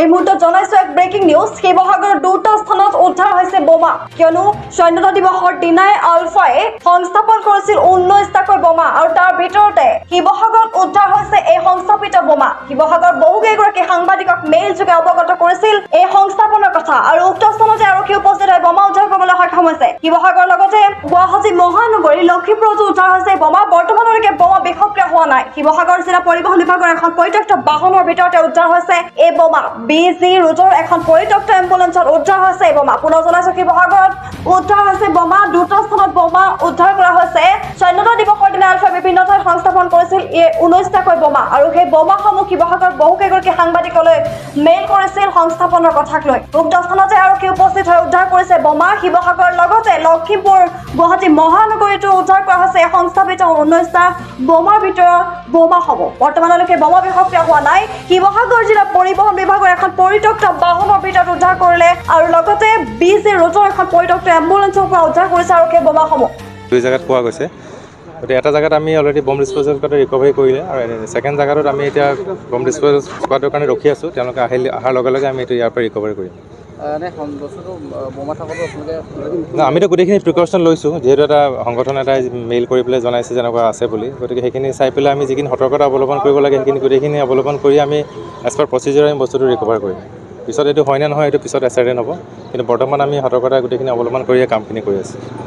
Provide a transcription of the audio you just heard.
এই মুহূৰ্তত জনাইছো এক ব্ৰেকিং নিউজ শিৱসাগৰৰ দুটা স্থানত উদ্ধাৰ হৈছে বোমা কিয়নো স্বাধীনতা দিৱসৰ দিনাই আলফাই সংস্থাপন কৰিছিল 19টাকৈ বোমা আৰু তাৰ ভিতৰতে শিৱসাগৰত উদ্ধাৰ হৈছে এই সংস্থাপিত বোমা শিৱসাগৰৰ বহুকেইগৰাকী সাংবাদিকক মেইল যোগে অৱগত কৰিছিল এই সংস্থাপনৰ কথা আৰু উক্ত স্থানতে আৰক্ষী উপস্থিত হৈ বোমা উদ্ধাৰ কৰিবলৈ সক্ষম হৈছে শিৱসাগৰৰ লগতে গুৱাহাটী মহানগৰী লক্ষীপুৰতো উদ্ধাৰ হৈছে বোমা বৰ্তমানলৈকে বোমা বিসক্ৰিয় হোৱা নাই শিৱসাগৰ জিলা পৰিবহণ বিভাগৰ এখন পৰিত্যক্ত বাহনৰ ভিতৰতে উদ্ধাৰ হৈছে এই বোমা বিজি ৰোডৰ এখন পৰিত্যক্ত এম্বুলেন্সত উদ্ধাৰ হৈছে এই বোমা পুনৰ জনাইছো শিৱসাগৰত উদ্ধাৰ হৈছে বোমা দুটা স্থানত বোমা উদ্ধাৰ কৰা হৈছে স্বাধীনতা দিৱসৰ দিনা আলফা বিভিন্ন ঠাইত সংস্থাপন কৰিছিল 19টাকৈ বোমা আৰু সেই বোমাসমূহ শিৱসাগৰৰ বহুকেইগৰাকী সাংবাদিকলৈ মেইল কৰিছিল সংস্থাপনৰ কথাক লৈ উক্ত স্থানতে আৰক্ষী উপস্থিত হৈ উদ্ধাৰ কৰিছে বোমা শিৱসাগৰৰ লগতে লক্ষীপুৰ গুৱাহাটী মহানগৰীতো উদ্ধাৰ কৰা হৈছে সংস্থাপিত 19টা বোমাৰ ভিতৰত বোমাসমূহ বৰ্তমানলৈকে বোমা বিসক্ৰিয় হোৱা নাই শিৱসাগৰ জিলা পৰিবহণ বিভাগৰ এখন পৰিত্যক্ত বাহনৰ ভিতৰত উদ্ধাৰ কৰিলে আৰু লগতে বিজি ৰোডৰ এখন পৰিত্যক্ত এম্বুলেন্সৰ পৰা উদ্ধাৰ কৰিছে আৰু সেই বোমাসমূহ দুই জায়গাত পোৱা গৈছে গতিকে এটা জায়গাত আমি অলৰেডি বম ডিছপ'জেল স্কোৱাডে ৰিকভাৰী কৰিলে আৰু ছেকেণ্ড জায়গাটোত আমি এতিয়া বম ডিছপ'জেল স্কোৱাডৰ কাৰণে ৰখি আছোঁ তেওঁলোকে অহাৰ লগে লগে আমি এইটো ইয়াৰ পৰা ৰিকভাৰী কৰিম আমিতো গোটেইখিনি প্ৰিকশ্যন লৈছোঁ যিহেতু এটা সংগঠন এটাই মেইল কৰি পেলাই জনাইছে যেনেকুৱা আছে বুলি গতিকে সেইখিনি চাই পেলাই আমি যিখিনি সতৰ্কতা অৱলম্বন কৰিব লাগে সেইখিনি গোটেইখিনি অৱলম্বন কৰি আমি এজ পাৰ প্ৰচিজাৰ আমি বস্তুটো ৰিকভাৰ কৰিম পিছত এইটো হয় নে নহয় এইটো পিছত এচাৰ্টেইন হ'ব কিন্তু বৰ্তমান আমি সতৰ্কতা গোটেইখিনি অৱলম্বন কৰিয়ে কামখিনি কৰি আছোঁ